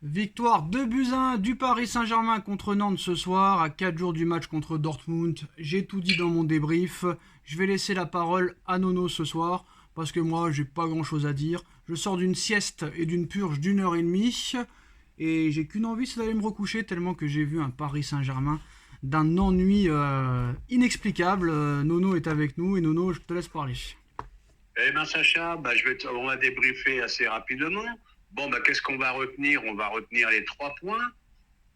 Victoire 2-1 du Paris Saint-Germain contre Nantes ce soir, à 4 jours du match contre Dortmund. J'ai tout dit dans mon débrief. Je vais laisser la parole à Nono ce soir, parce que moi, j'ai pas grand chose à dire. Je sors d'une sieste et d'une purge d'1 heure et demie, et j'ai qu'une envie, c'est d'aller me recoucher, tellement que j'ai vu un Paris Saint-Germain d'un ennui inexplicable. Nono est avec nous, et Nono, je te laisse parler. Eh bien, Sacha, on va débriefer assez rapidement. Bon, qu'est-ce qu'on va retenir? On va retenir les 3 points.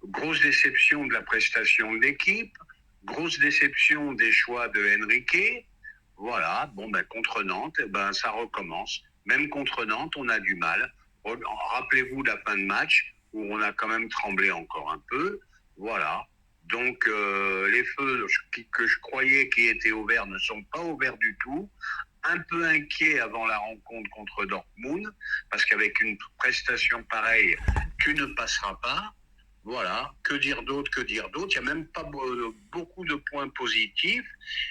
Grosse déception de la prestation de l'équipe. Grosse déception des choix de Enrique. Voilà. Contre Nantes, ça recommence. Même contre Nantes, on a du mal. Rappelez-vous la fin de match où on a quand même tremblé encore un peu. Voilà. Donc, les feux que je croyais qui étaient ouverts ne sont pas ouverts du tout. Un peu inquiet avant la rencontre contre Dortmund, parce qu'avec une prestation pareille, tu ne passeras pas. Voilà, que dire d'autre? Il n'y a même pas beaucoup de points positifs.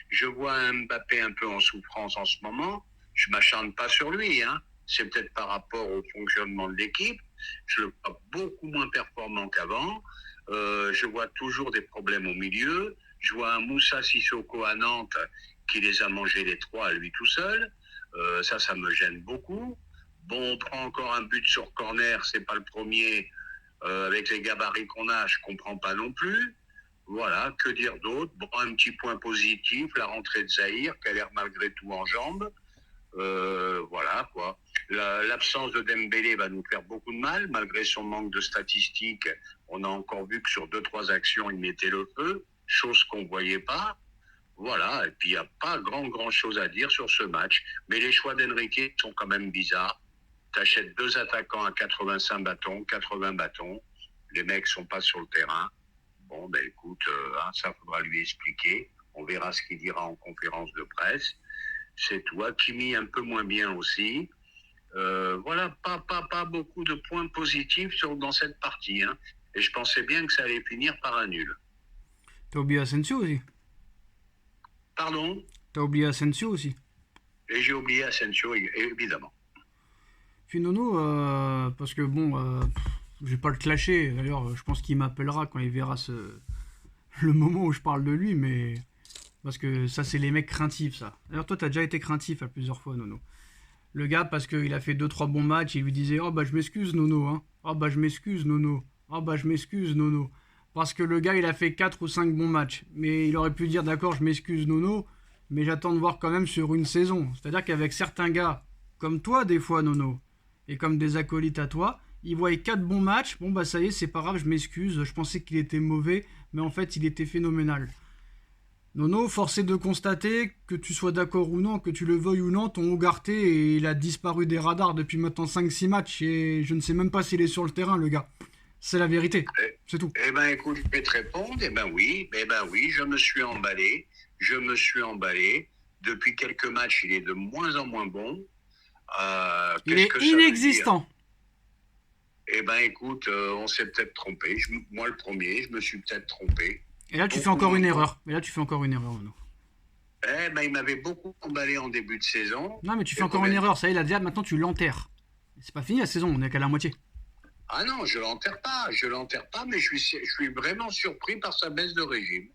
Je vois un Mbappé un peu en souffrance en ce moment. Je ne m'acharne pas sur lui, hein. C'est peut-être par rapport au fonctionnement de l'équipe. Je le vois beaucoup moins performant qu'avant. Je vois toujours des problèmes au milieu. Je vois un Moussa Sissoko à Nantes qui les a mangés les 3 à lui tout seul. Ça me gêne beaucoup. Bon, on prend encore un but sur corner, c'est pas le premier. Avec les gabarits qu'on a, je comprends pas non plus. Voilà, que dire d'autre? Bon, un petit point positif, la rentrée de Zahir, qui a l'air malgré tout en jambes. Voilà, quoi. L'absence de Dembélé va nous faire beaucoup de mal, malgré son manque de statistiques. On a encore vu que sur 2-3 actions, il mettait le feu, chose qu'on voyait pas. Voilà, et puis il n'y a pas grand chose à dire sur ce match. Mais les choix d'Enrique sont quand même bizarres. Tu achètes 2 attaquants à 85 bâtons, 80 bâtons. Les mecs sont pas sur le terrain. Bon, écoute, ça faudra lui expliquer. On verra ce qu'il dira en conférence de presse. C'est tout. Hakimi un peu moins bien aussi. Voilà, pas beaucoup de points positifs dans cette partie, hein. Et je pensais bien que ça allait finir par un nul. T'as oublié Asensio aussi. Pardon? T'as oublié Asensio aussi. Et j'ai oublié Asensio, évidemment. Puis Nono, parce que bon, je vais pas le clasher. D'ailleurs, je pense qu'il m'appellera quand il verra le moment où je parle de lui, mais parce que ça, c'est les mecs craintifs, ça. D'ailleurs, toi, t'as déjà été craintif à plusieurs fois, Nono. Le gars, parce qu'il a fait 2-3 bons matchs, il lui disait: oh bah je m'excuse, Nono, hein. Oh bah je m'excuse, Nono. Oh bah je m'excuse, Nono. Parce que le gars, il a fait 4 ou 5 bons matchs. Mais il aurait pu dire: d'accord, je m'excuse, Nono, mais j'attends de voir quand même sur une saison. C'est-à-dire qu'avec certains gars, comme toi, des fois, Nono, et comme des acolytes à toi, ils voient 4 bons matchs. Bon bah ça y est, c'est pas grave, je m'excuse. Je pensais qu'il était mauvais, mais en fait, il était phénoménal. Nono, force est de constater, que tu sois d'accord ou non, que tu le veuilles ou non, ton Ougarté, et il a disparu des radars depuis maintenant 5-6 matchs, et je ne sais même pas s'il est sur le terrain, le gars. C'est la vérité, c'est tout. Écoute, je vais te répondre. Oui, je me suis emballé. Depuis quelques matchs, il est de moins en moins bon. Il est inexistant. Écoute, on s'est peut-être trompé. Moi, le premier, je me suis peut-être trompé. Et là, tu fais encore une erreur. Nono. Il m'avait beaucoup emballé en début de saison. Non, mais tu fais encore une erreur. Ça y est, là, déjà, maintenant, tu l'enterres. C'est pas fini la saison, on est qu'à la moitié. Ah non, je l'enterre pas, mais je suis vraiment surpris par sa baisse de régime.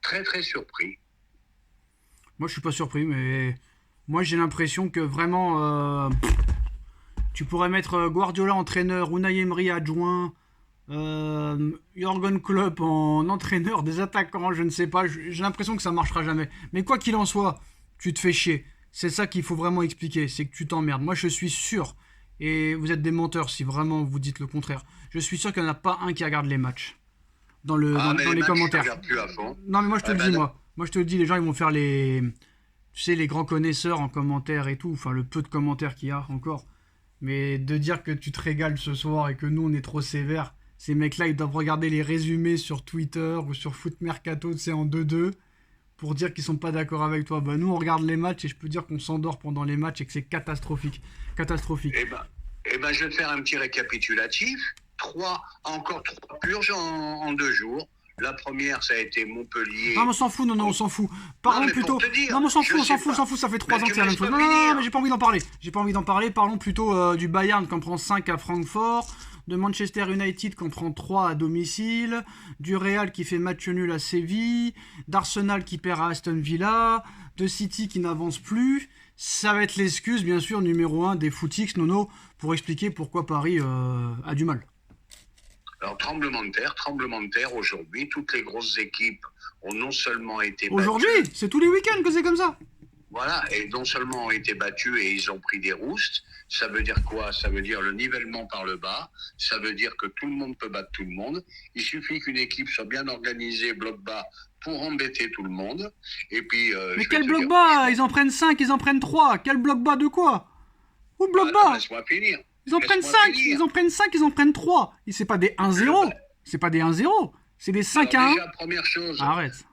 Très, très surpris. Moi, je suis pas surpris, mais moi, j'ai l'impression que vraiment, tu pourrais mettre Guardiola entraîneur, Unai Emery adjoint, Jürgen Klopp en entraîneur des attaquants, je ne sais pas, j'ai l'impression que ça marchera jamais. Mais quoi qu'il en soit, tu te fais chier. C'est ça qu'il faut vraiment expliquer, c'est que tu t'emmerdes. Moi, je suis sûr, et vous êtes des menteurs si vraiment vous dites le contraire, je suis sûr qu'il n'y en a pas un qui regarde les matchs dans les commentaires. Plus à fond. Non, mais moi, je te le dis, moi. Moi, je te le dis, les gens, ils vont faire tu sais, les grands connaisseurs en commentaire et tout, enfin, le peu de commentaires qu'il y a encore. Mais de dire que tu te régales ce soir et que nous, on est trop sévères, ces mecs-là, ils doivent regarder les résumés sur Twitter ou sur Foot Mercato, tu sais, en 2-2, pour dire qu'ils sont pas d'accord avec toi. Bah, nous, on regarde les matchs et je peux dire qu'on s'endort pendant les matchs et que c'est catastrophique. Catastrophique. Je vais te faire un petit récapitulatif. Encore 3 purges en 2 jours. La première, ça a été Montpellier. Non, mais on s'en fout, non, on s'en fout. Parlons mais plutôt. pour te dire, Non, mais on s'en je fout, sais pas. ça fait 3 Mais ans tu que c'est la me même laisses chose. pas Non, non, finir. mais j'ai pas envie d'en parler. J'ai pas envie d'en parler. Parlons plutôt du Bayern qui en prend 5 à Francfort, de Manchester United qui en prend 3 à domicile, du Real qui fait match nul à Séville, d'Arsenal qui perd à Aston Villa, de City qui n'avance plus. Ça va être l'excuse, bien sûr, numéro 1 des footix, Nono, pour expliquer pourquoi Paris a du mal. Alors, tremblement de terre aujourd'hui. Toutes les grosses équipes ont non seulement été Aujourd'hui, battues, c'est tous les week-ends que c'est comme ça. voilà, et non seulement ont été battues et ils ont pris des roustes. Ça veut dire quoi? Ça veut dire le nivellement par le bas. Ça veut dire que tout le monde peut battre tout le monde. Il suffit qu'une équipe soit bien organisée, bloc bas, pour embêter tout le monde. Et puis, Mais je vais quel te bloc dire, bas? Ils en prennent 5, ils en prennent 3. Quel bloc bas de quoi? Où bloc attends, bas? laisse-moi finir. Ils en prennent Laisse-moi 5, finir. ils en prennent 5, ils en prennent 3. Et c'est pas des 1-0. C'est pas des 1-0. C'est des 5 à Alors 1. déjà, première chose, Arrête.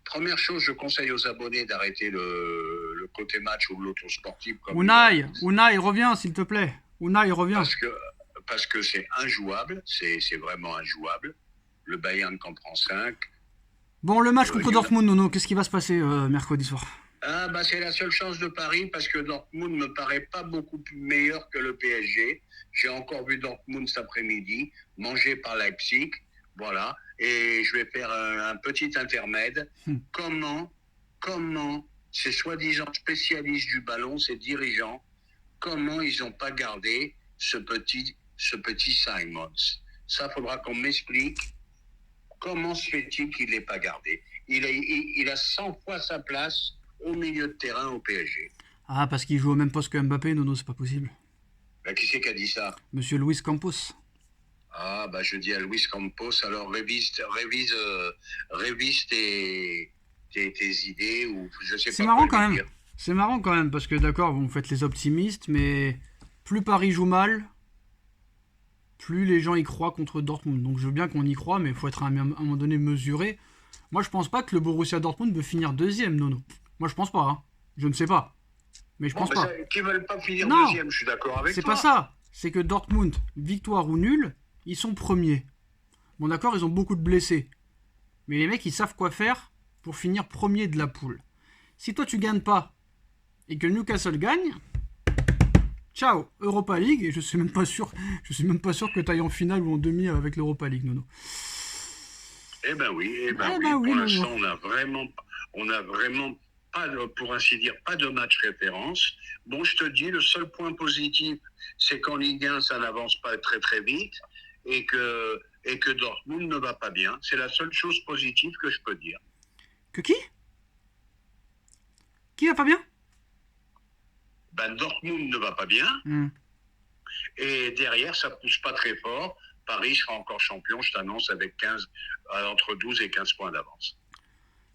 première chose, je conseille aux abonnés d'arrêter le côté match ou l'autosportif. Unai, reviens s'il te plaît. Unai, reviens. Parce que c'est injouable, c'est vraiment injouable. Le Bayern qu'en prend 5. Bon, le match contre Dortmund, Nono, qu'est-ce qui va se passer mercredi soir? Ah, bah, c'est la seule chance de Paris parce que Dortmund me paraît pas beaucoup plus meilleur que le PSG. J'ai encore vu Dortmund cet après-midi, mangé par Leipzig. Voilà. Et je vais faire un petit intermède. Comment ces soi-disant spécialistes du ballon, ces dirigeants, comment ils n'ont pas gardé ce petit Simons? Ça, faudra qu'on m'explique. Comment se fait-il qu'il ne l'ait pas gardé? Il a 100 fois sa place au milieu de terrain au PSG. Ah, parce qu'il joue au même poste que Mbappé, Nono, c'est pas possible. Bah, qui c'est qui a dit ça? Monsieur Luis Campos. Ah, bah je dis à Luis Campos, alors révise tes idées, ou je sais pas. C'est marrant quand même. C'est marrant quand même, parce que d'accord, vous faites les optimistes, mais plus Paris joue mal, plus les gens y croient contre Dortmund. Donc je veux bien qu'on y croit, mais il faut être à un moment donné mesuré. Moi, je pense pas que le Borussia Dortmund peut finir deuxième, Nono. Moi, je pense pas. Hein. Je ne sais pas. Mais je pense pas. Qui veulent pas finir non, deuxième, je suis d'accord avec toi. C'est pas ça. C'est que Dortmund, victoire ou nul, ils sont premiers. Bon, d'accord, ils ont beaucoup de blessés. Mais les mecs, ils savent quoi faire pour finir premier de la poule. Si toi, tu gagnes pas et que Newcastle gagne, ciao, Europa League. Et je suis même pas sûr que tu ailles en finale ou en demi avec l'Europa League, Nono. Eh ben oui. Pour l'instant, on a vraiment pas, pour ainsi dire, pas de match référence. Bon, je te dis, le seul point positif, c'est qu'en Ligue 1, ça n'avance pas très très vite et que Dortmund ne va pas bien. C'est la seule chose positive que je peux dire. Que qui? Qui va pas bien? Ben, Dortmund ne va pas bien. Et derrière, ça pousse pas très fort. Paris sera encore champion, je t'annonce, avec entre 12 et 15 points d'avance.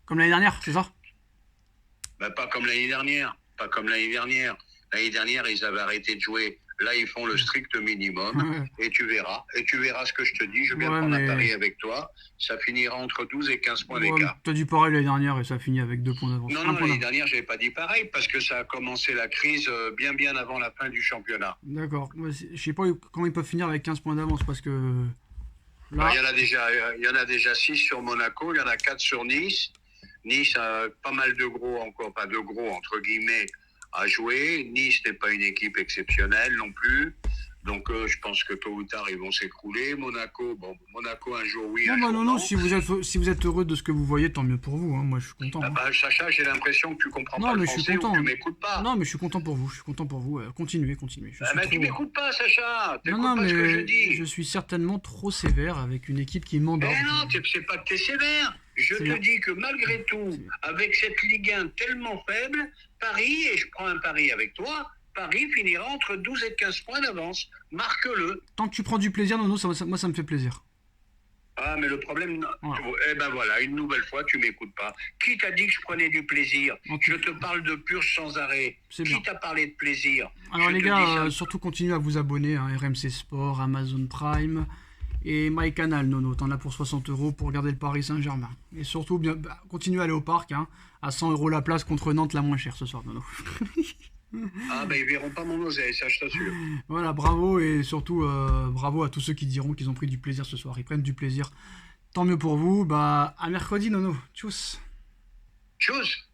Comme l'année dernière, c'est ça? Ben, pas comme l'année dernière. L'année dernière, ils avaient arrêté de jouer. Là, ils font le strict minimum. Et tu verras ce que je te dis. Je viens prendre un pari avec toi. Ça finira entre 12 et 15 points d'écart. Tu as dit pareil l'année dernière et ça finit avec 2 points d'avance. Non, l'année dernière, je n'avais pas dit pareil parce que ça a commencé la crise bien avant la fin du championnat. D'accord. Je sais pas comment ils peuvent finir avec 15 points d'avance parce que... Là... Il y en a déjà 6 sur Monaco, il y en a 4 sur Nice. Nice a pas mal de gros encore, pas de gros entre guillemets, à jouer. Nice n'est pas une équipe exceptionnelle non plus. Donc je pense que tôt ou tard ils vont s'écrouler. Monaco un jour oui, un jour non. Non, si vous êtes heureux de ce que vous voyez, tant mieux pour vous. Hein. Moi je suis content. Sacha, j'ai l'impression que tu comprends pas le français ou que tu m'écoutes pas. Non, mais je suis content pour vous. Continuez. Tu m'écoutes pas, Sacha. Non, pas ce que je dis. Je suis certainement trop sévère avec une équipe qui m'endort. Mais non, c'est pas que t'es sévère. Je te dis que malgré tout, avec cette Ligue 1 tellement faible, Paris, et je prends un pari avec toi, Paris finira entre 12 et 15 points d'avance. Marque-le. Tant que tu prends du plaisir, Nono, moi ça me fait plaisir. Ah, mais le problème... Voilà. Eh ben voilà, une nouvelle fois, tu m'écoutes pas. Qui t'a dit que je prenais du plaisir? Je te parle de purge sans arrêt. Qui t'a parlé de plaisir? Alors les gars, surtout continuez à vous abonner à RMC Sport, Amazon Prime et MyCanal, Nono. T'en as pour 60 € pour regarder le Paris Saint-Germain. Et surtout, continuez à aller au parc, à 100 € la place contre Nantes, la moins chère ce soir, Nono. Ah ben ils verront pas mon oseille, ça je t'assure. Voilà, bravo et surtout bravo à tous ceux qui diront qu'ils ont pris du plaisir ce soir. Ils prennent du plaisir Tant mieux pour vous. Bah, à mercredi, Nono. Tchuss. Tchuss.